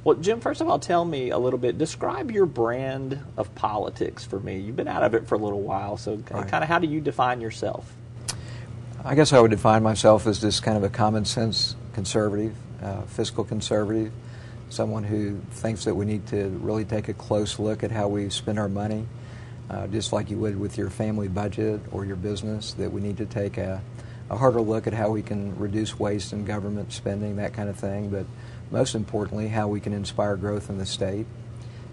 Well, Jim, first of all, tell me a little bit, describe your brand of politics for me. You've been out of it for a little while, so Right. kind of how do you define yourself? I guess I would define myself as just kind of a common sense conservative, fiscal conservative, someone who thinks that we need to really take a close look at how we spend our money, just like you would with your family budget or your business, that we need to take a harder look at how we can reduce waste in government spending, that kind of thing, but most importantly, how we can inspire growth in the state.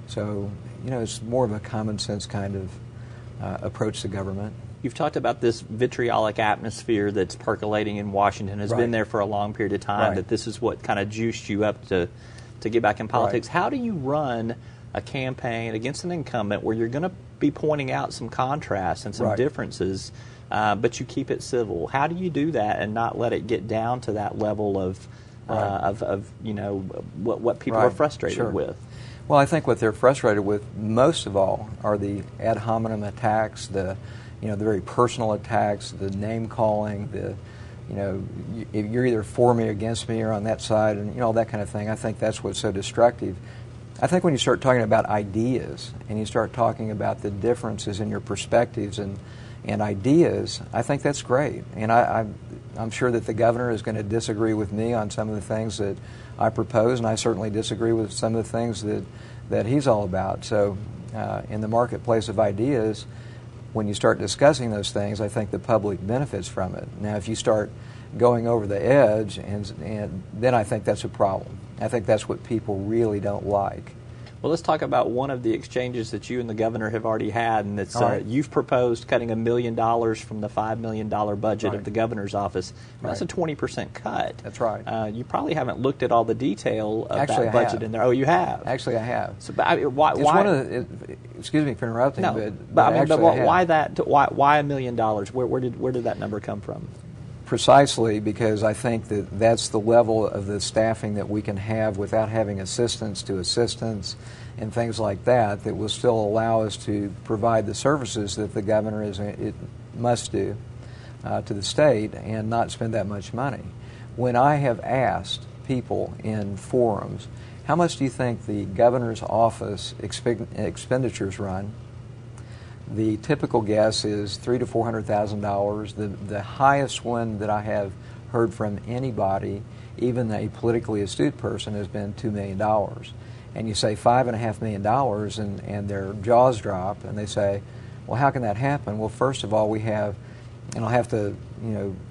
So, it's more of a common sense kind of approach to government. You've talked about this vitriolic atmosphere that's percolating in Washington, has Right. been there for a long period of time, Right. that this is what kind of juiced you up to get back in politics. Right. How do you run a campaign against an incumbent where you're going to be pointing out some contrasts and some Right. differences, but you keep it civil? How do you do that and not let it get down to that level of what people are Right. frustrated Sure. with? Well, I think what they're frustrated with most of all are the ad hominem attacks, the very personal attacks, the name calling, you're either for me or against me or on that side, and all that kind of thing. I think that's what's so destructive. I think when you start talking about ideas and you start talking about the differences in your perspectives and ideas, I think that's great. And I'm sure that the governor is going to disagree with me on some of the things that I propose, and I certainly disagree with some of the things that he's all about. So in the marketplace of ideas, when you start discussing those things, I think the public benefits from it. Now, if you start going over the edge, and then I think that's a problem. I think that's what people really don't like. Well, let's talk about one of the exchanges that you and the governor have already had, and it's Right. you've proposed cutting $1 million from the $5 million budget Right. of the governor's office. That's a Right. 20% cut. That's right. You probably haven't looked at all the detail of Actually, that I budget have. in there. Oh, you have? Actually, I have. So, but, why? It's why one of the, excuse me for interrupting, no, but actually I have. why that? Why $1 million? Where did that number come from? Precisely because I think that that's the level of the staffing that we can have without having assistants to assistants and things like that will still allow us to provide the services that the governor must do to the state and not spend that much money. When I have asked people in forums, how much do you think the governor's office expenditures run? The typical guess is $300,000 to $400,000. The highest one that I have heard from anybody, even a politically astute person, has been $2 million. And you say $5.5 million, and their jaws drop, and they say, "Well, how can that happen?" Well, first of all, we have, and I'll have to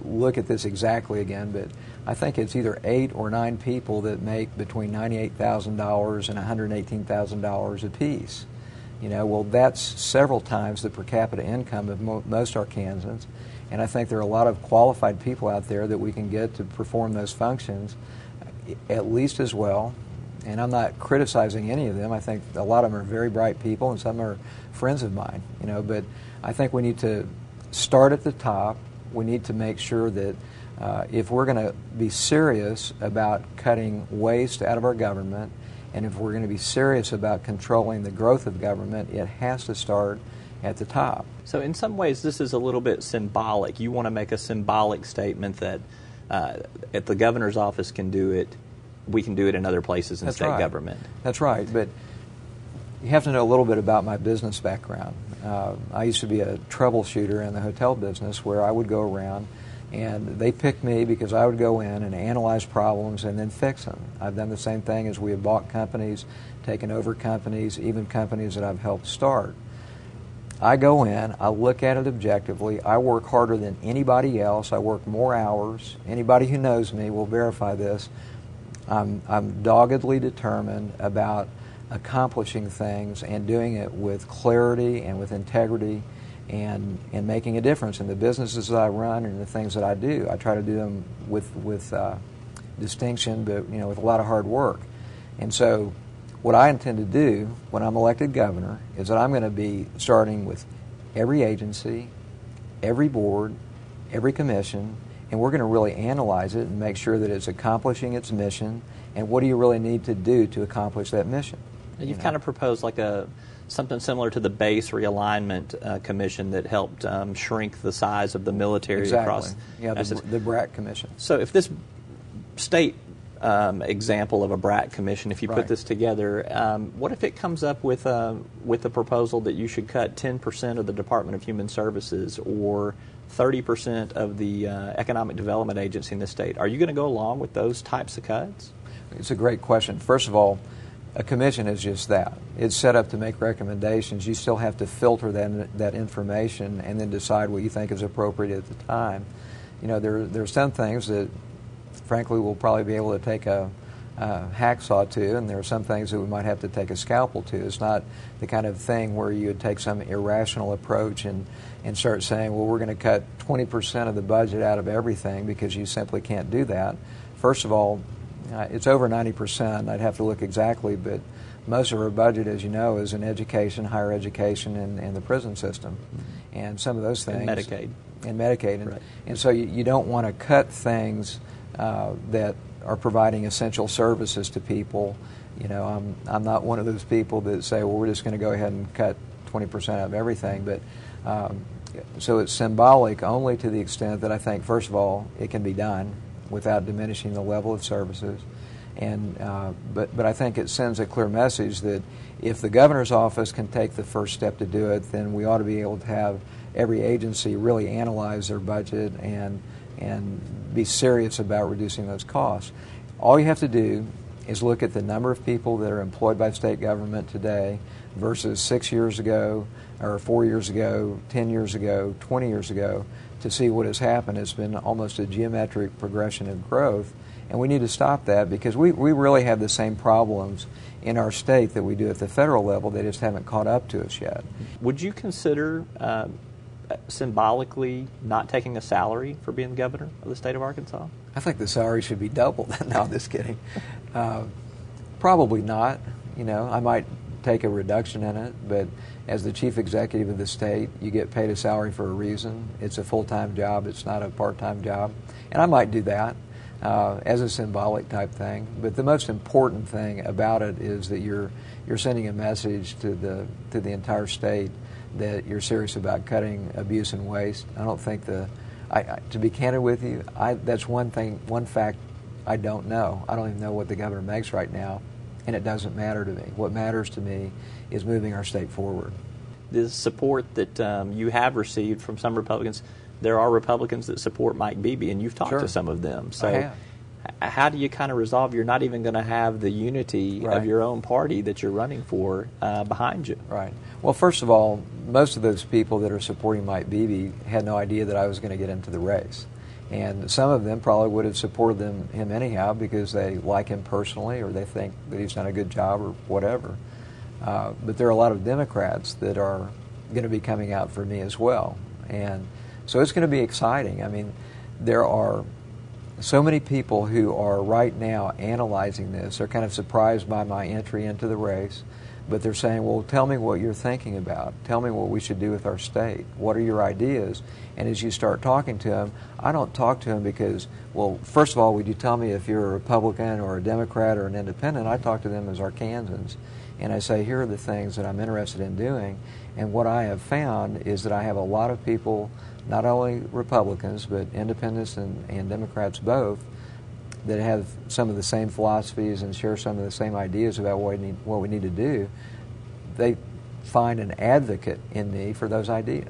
look at this exactly again, but I think it's either 8 or 9 people that make between $98,000 and $118,000 apiece. Well, that's several times the per capita income of most Arkansans, and I think there are a lot of qualified people out there that we can get to perform those functions at least as well. And I'm not criticizing any of them. I think a lot of them are very bright people, and some are friends of mine. But I think we need to start at the top. We need to make sure that if we're going to be serious about cutting waste out of our government, and if we're going to be serious about controlling the growth of government, it has to start at the top. So in some ways, this is a little bit symbolic. You want to make a symbolic statement that if the governor's office can do it, we can do it in other places in That's state right. government. That's right. But you have to know a little bit about my business background. I used to be a troubleshooter in the hotel business where I would go around and they picked me because I would go in and analyze problems and then fix them. I've done the same thing as we have bought companies, taken over companies, even companies that I've helped start. I go in, I look at it objectively, I work harder than anybody else, I work more hours. Anybody who knows me will verify this. I'm doggedly determined about accomplishing things and doing it with clarity and with integrity and making a difference in the businesses that I run and the things that I do. I try to do them with distinction, but with a lot of hard work. And so what I intend to do when I'm elected governor is that I'm going to be starting with every agency, every board, every commission, and we're going to really analyze it and make sure that it's accomplishing its mission, and what do you really need to do to accomplish that mission. You've kind of proposed like something similar to the base realignment commission that helped shrink the size of the military Exactly. across. Yeah, the BRAC commission. So if this state example of a BRAC commission, if you Right. put this together, what if it comes up with a proposal that you should cut 10% of the Department of Human Services or 30% of the Economic Development Agency in the state? Are you going to go along with those types of cuts? It's a great question. First of all, a commission is just that. It's set up to make recommendations. You still have to filter that information and then decide what you think is appropriate at the time. You know, there are some things that, frankly, we'll probably be able to take a hacksaw to, and there are some things that we might have to take a scalpel to. It's not the kind of thing where you would take some irrational approach and start saying, well, we're going to cut 20% of the budget out of everything, because you simply can't do that. First of all, it's over 90%. I'd have to look exactly, but most of our budget, as you know, is in education, higher education, and the prison system. And some of those things... And Medicaid. Right. And so you don't want to cut things that are providing essential services to people. You know, I'm not one of those people that say, well, we're just going to go ahead and cut 20% of everything. But so it's symbolic only to the extent that I think, first of all, it can be done without diminishing the level of services. And but I think it sends a clear message that if the governor's office can take the first step to do it, then we ought to be able to have every agency really analyze their budget and be serious about reducing those costs. All you have to do is look at the number of people that are employed by state government today versus 6 years ago, or 4 years ago, 10 years ago, 20 years ago, to see what has happened. It's been almost a geometric progression of growth, and we need to stop that, because we really have the same problems in our state that we do at the federal level. They just haven't caught up to us yet. Would you consider symbolically not taking a salary for being the governor of the state of Arkansas? I think the salary should be doubled. No, I'm just kidding. Probably not. You know, I might take a reduction in it, but as the chief executive of the state, you get paid a salary for a reason. It's a full-time job. It's not a part-time job. And I might do that as a symbolic type thing. But the most important thing about it is that you're sending a message to the entire state that you're serious about cutting abuse and waste. I don't think to be candid with you, that's one fact I don't know. I don't even know what the governor makes right now, and it doesn't matter to me. What matters to me is moving our state forward. The support that you have received from some Republicans, there are Republicans that support Mike Beebe, and you've talked Sure. to some of them. So I have. how do you kind of resolve you're not even going to have the unity Right. of your own party that you're running for behind you? Right. Well, first of all, most of those people that are supporting Mike Beebe had no idea that I was going to get into the race. And some of them probably would have supported him anyhow because they like him personally or they think that he's done a good job or whatever. But there are a lot of Democrats that are going to be coming out for me as well. And so it's going to be exciting. I mean, there are so many people who are right now analyzing this. They're kind of surprised by my entry into the race, but they're saying, well, tell me what you're thinking about. Tell me what we should do with our state. What are your ideas? And as you start talking to them, I don't talk to them because, well, first of all, would you tell me if you're a Republican or a Democrat or an independent? I talk to them as Arkansans. And I say, here are the things that I'm interested in doing. And what I have found is that I have a lot of people, not only Republicans, but independents and Democrats both, that have some of the same philosophies and share some of the same ideas about what we need to do. They find an advocate in me for those ideas.